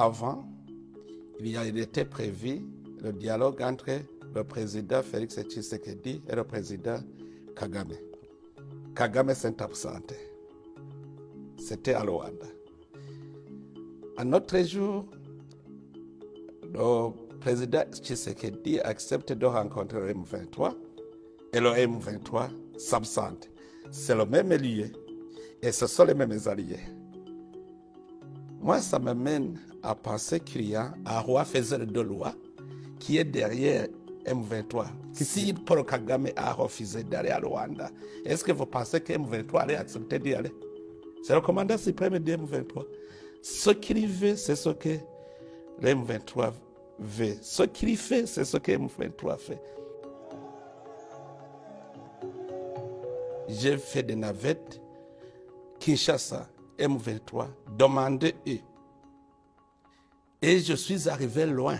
avant, il était prévu le dialogue entre le président Félix Tshisekedi et le président Kagame. Kagame s'est absenté. C'était à Luanda. Un autre jour, le président Tshisekedi accepte de rencontrer le M23 et le M23 s'absente. C'est le même lieu et ce sont les mêmes alliés. Moi, ça m'amène à penser qu'il y a un roi faiseur de loi qui est derrière M23. Si Paul Kagame a refusé d'aller à Luanda, est-ce que vous pensez que M23 allait accepter d'y aller? C'est le commandant suprême de M23. Ce qu'il veut, c'est ce que le M23 veut. Ce qu'il fait, c'est ce que M23 fait. J'ai fait des navettes, Kinshasa, M23, demandez eux. Et je suis arrivé loin,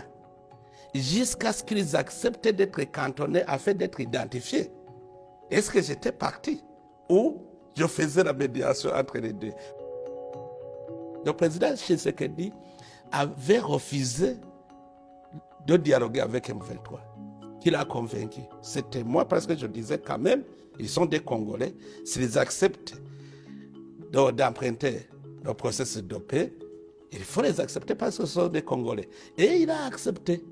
jusqu'à ce qu'ils acceptent d'être cantonnés afin d'être identifiés. Est-ce que j'étais parti ou je faisais la médiation entre les deux? Le président Tshisekedi avait refusé de dialoguer avec M23. Qui l'a convaincu? C'était moi, parce que je disais quand même, ils sont des Congolais. S'ils acceptent d'emprunter le processus de paix, il faut les accepter parce que ce sont des Congolais. Et il a accepté.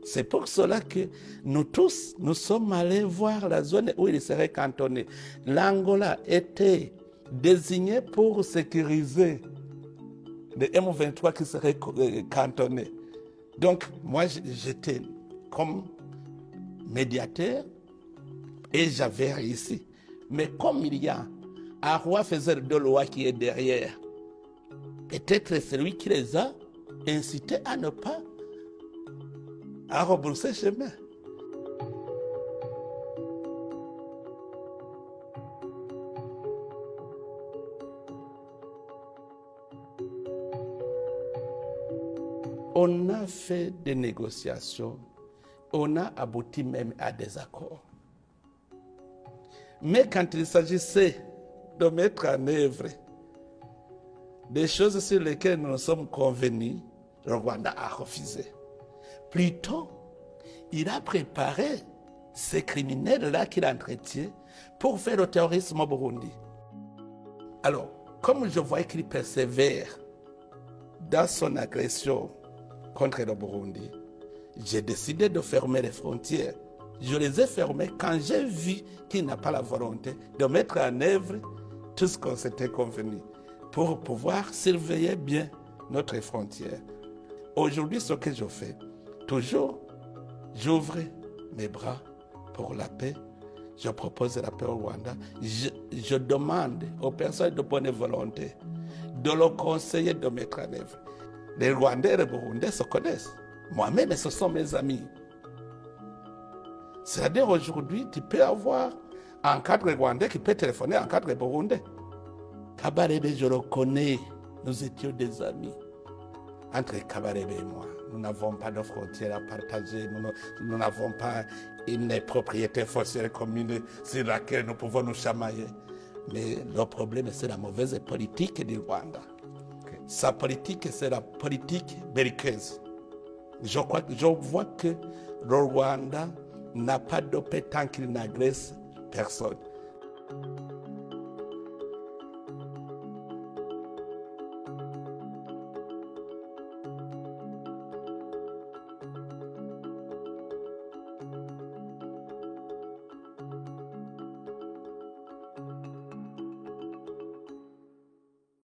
C'est pour cela que nous tous, nous sommes allés voir la zone où il serait cantonné. L'Angola était désigné pour sécuriser les M23 qui seraient cantonnés. Donc, moi, j'étais comme médiateur et j'avais réussi. Mais comme il y a un roi faiseur de loi qui est derrière, peut-être c'est lui qui les a incités à ne pas rebrousser chemin. On a fait des négociations, on a abouti même à des accords. Mais quand il s'agissait de mettre en œuvre des choses sur lesquelles nous sommes convenus, le Rwanda a refusé. Plutôt, il a préparé ces criminels-là qu'il entretient pour faire le terrorisme au Burundi. Alors, comme je voyais qu'il persévère dans son agression contre le Burundi, j'ai décidé de fermer les frontières. Je les ai fermées quand j'ai vu qu'il n'a pas la volonté de mettre en œuvre tout ce qu'on s'était convenu pour pouvoir surveiller bien notre frontière. Aujourd'hui, ce que je fais, toujours, j'ouvre mes bras pour la paix. Je propose la paix au Rwanda. Je demande aux personnes de bonne volonté de le conseiller de mettre en œuvre. Les Rwandais et les Burundais se connaissent. Moi-même, ce sont mes amis. C'est-à-dire aujourd'hui, tu peux avoir un cadre rwandais qui peut téléphoner à un cadre burundais. Kabarebe, je le connais. Nous étions des amis. Entre Kabarebe et moi, nous n'avons pas de frontières à partager. Nous n'avons pas une propriété foncière commune sur laquelle nous pouvons nous chamailler. Mais le problème, c'est la mauvaise politique du Rwanda. Sa politique, c'est la politique belliqueuse. Je vois que le Rwanda n'a pas de paix tant qu'il n'agresse personne.